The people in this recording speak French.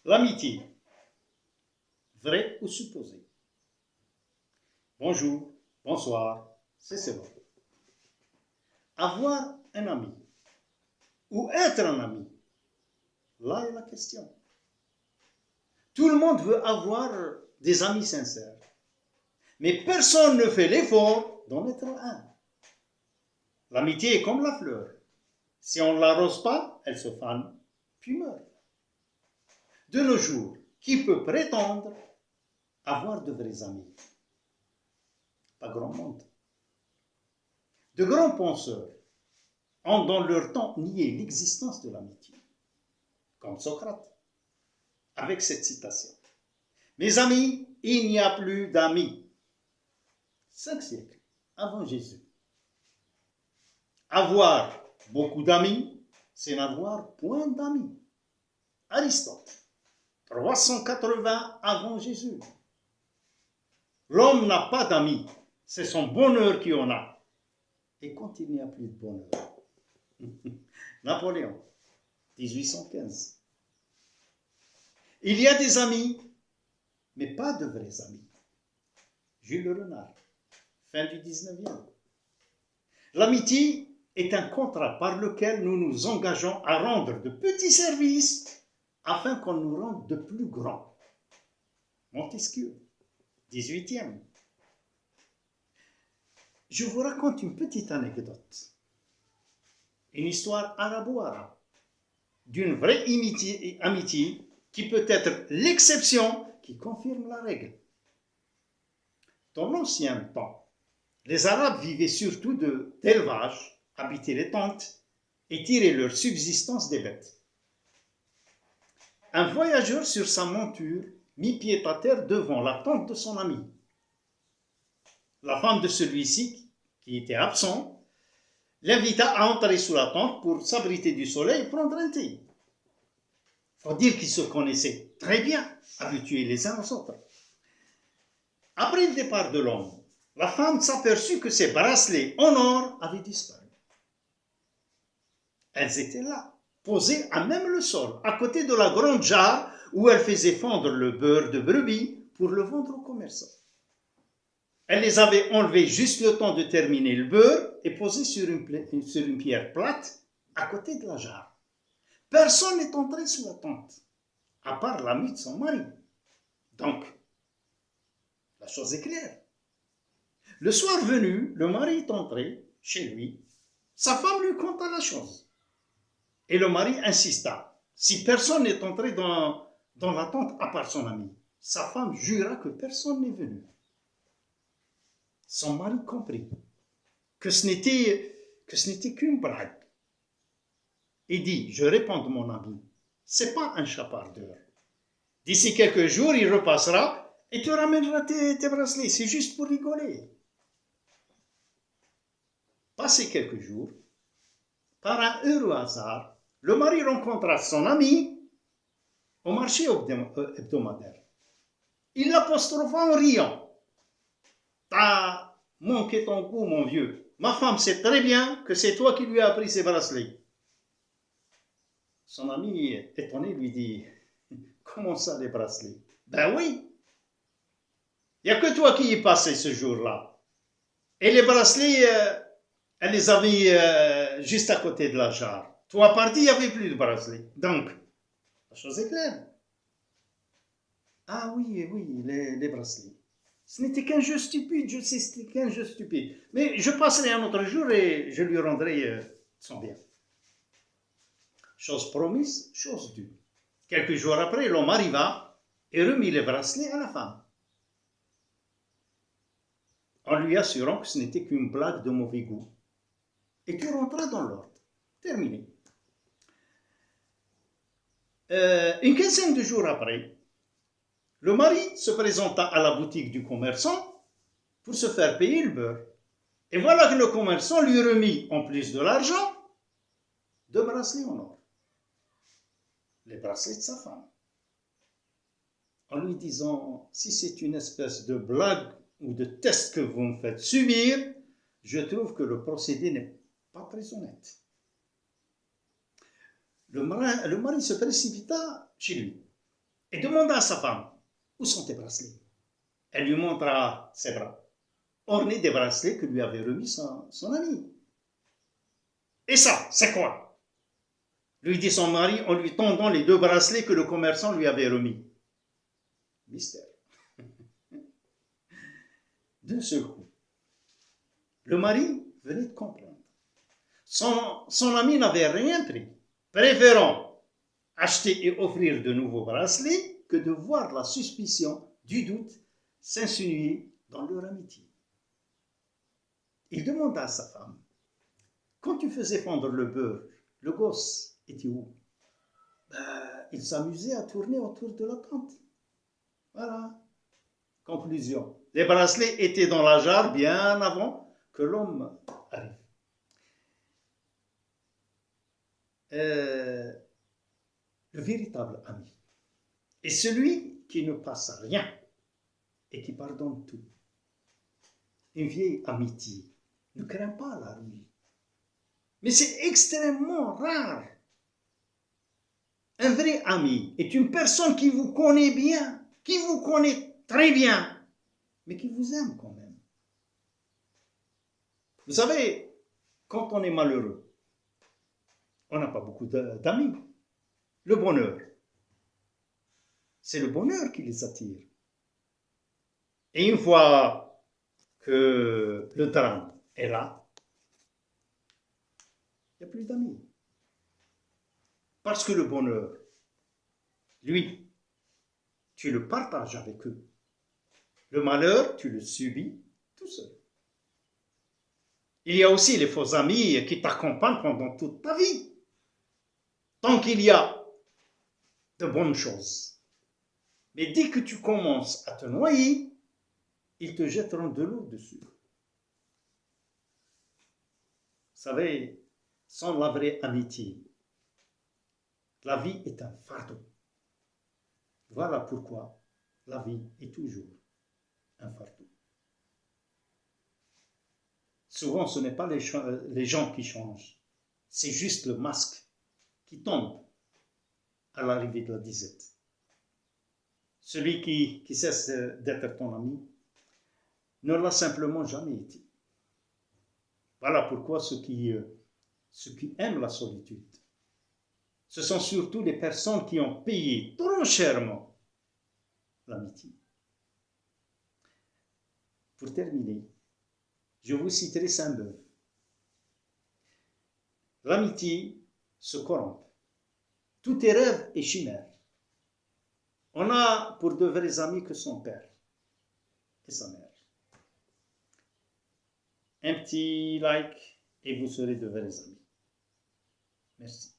L'amitié, vraie ou supposée? Bonjour, bonsoir, c'est bon. Avoir un ami ou être un ami, là est la question. Tout le monde veut avoir des amis sincères, mais personne ne fait l'effort d'en être un. L'amitié est comme la fleur. Si on ne l'arrose pas, elle se fane, puis meurt. De nos jours, qui peut prétendre avoir de vrais amis? Pas grand monde. De grands penseurs ont dans leur temps nié l'existence de l'amitié, comme Socrate, avec cette citation. Mes amis, il n'y a plus d'amis. 5 siècles avant Jésus. Avoir beaucoup d'amis, c'est n'avoir point d'amis. Aristote, 380 avant Jésus. L'homme n'a pas d'amis, c'est son bonheur qui en a. Et quand il n'y a plus de bonheur? Napoléon, 1815. Il y a des amis, mais pas de vrais amis. Jules Renard, fin du 19e. L'amitié est un contrat par lequel nous nous engageons à rendre de petits services afin qu'on nous rende de plus grands. Montesquieu, 18e. Je vous raconte une petite anecdote. Une histoire arabo-arabe d'une vraie amitié qui peut être l'exception qui confirme la règle. Dans l'ancien temps, les Arabes vivaient surtout d'élevage, habitaient les tentes et tiraient leur subsistance des bêtes. Un voyageur sur sa monture mit pied à terre devant la tente de son ami. La femme de celui-ci, qui était absent, l'invita à entrer sous la tente pour s'abriter du soleil et prendre un thé. Il faut dire qu'ils se connaissaient très bien, habitués les uns aux autres. Après le départ de l'homme, la femme s'aperçut que ses bracelets en or avaient disparu. Elles étaient là, posées à même le sol, à côté de la grande jarre où elle faisait fondre le beurre de brebis pour le vendre aux commerçants. Elle les avait enlevées juste le temps de terminer le beurre et posées sur une pierre plate à côté de la jarre. Personne n'est entré sous la tente, à part l'ami de son mari. Donc, la chose est claire. Le soir venu, le mari est entré chez lui. Sa femme lui conta la chose. Et le mari insista. Si personne n'est entré dans la tente à part son ami, sa femme jura que personne n'est venu. Son mari comprit que ce n'était qu'une blague. Et dit, je réponds de mon ami, c'est pas un chapardeur. D'ici quelques jours, il repassera et te ramènera tes bracelets. C'est juste pour rigoler. Passé quelques jours, par un heureux hasard, le mari rencontra son ami au marché hebdomadaire. Il l'apostropha en riant. T'as manqué ton coup, mon vieux. Ma femme sait très bien que c'est toi qui lui as pris ses bracelets. Son ami, étonné, lui dit, comment ça, les bracelets? Ben oui. Il n'y a que toi qui y passais ce jour-là. Et les bracelets, elle les avait juste à côté de la jarre. Toi parti, il n'y avait plus de bracelets. Donc, la chose est claire. Ah oui, les bracelets. Ce n'était qu'un jeu stupide, je sais, c'était qu'un jeu stupide. Mais je passerai un autre jour et je lui rendrai son bien. Chose promise, chose due. Quelques jours après, l'homme arriva et remit les bracelets à la femme, en lui assurant que ce n'était qu'une blague de mauvais goût. Et tout rentra dans l'ordre. Terminé. Une quinzaine de jours après, le mari se présenta à la boutique du commerçant pour se faire payer le beurre. Et voilà que le commerçant lui remit, en plus de l'argent, 2 bracelets en or. Les bracelets de sa femme. En lui disant, si c'est une espèce de blague ou de test que vous me faites subir, je trouve que le procédé n'est pas très honnête. Le mari se précipita chez lui. et demanda à sa femme, où sont tes bracelets? Elle lui montra ses bras, ornés des bracelets que lui avait remis son ami. Et ça, c'est quoi? Lui dit son mari en lui tendant les 2 bracelets que le commerçant lui avait remis. Mystère. D'un seul coup, le mari venait de comprendre. Son ami n'avait rien pris, préférant acheter et offrir de nouveaux bracelets que de voir la suspicion du doute s'insinuer dans leur amitié. Il demanda à sa femme, quand tu faisais fondre le beurre, le gosse était où? Il s'amusait à tourner autour de la tente. Voilà. Conclusion. Les bracelets étaient dans la jarre bien avant que l'homme arrive. Le véritable ami est celui qui ne passe à rien et qui pardonne tout. Une vieille amitié ne craint pas la ruine. Mais c'est extrêmement rare. Un vrai ami est une personne qui vous connaît bien, qui vous connaît très bien, mais qui vous aime quand même. Vous savez, quand on est malheureux, on n'a pas beaucoup d'amis. Le bonheur, c'est le bonheur qui les attire. Et une fois que le drame est là, il n'y a plus d'amis. Parce que le bonheur, lui, tu le partages avec eux. Le malheur, tu le subis tout seul. Il y a aussi les faux amis qui t'accompagnent pendant toute ta vie. Tant qu'il y a de bonnes choses. Mais dès que tu commences à te noyer, ils te jetteront de l'eau dessus. Vous savez, sans la vraie amitié, la vie est un fardeau. Voilà pourquoi la vie est toujours un fardeau. Souvent, ce n'est pas les gens qui changent, c'est juste le masque qui tombe à l'arrivée de la disette. Celui qui cesse d'être ton ami ne l'a simplement jamais été. Voilà pourquoi ceux qui aiment la solitude, ce sont surtout les personnes qui ont payé trop chèrement l'amitié. Pour terminer, je vous citerai Saint-Beuve. L'amitié se corrompt. Tout est rêve et chimère. On a pour de vrais amis que son père et sa mère. Un petit like et vous serez de vrais amis. Merci.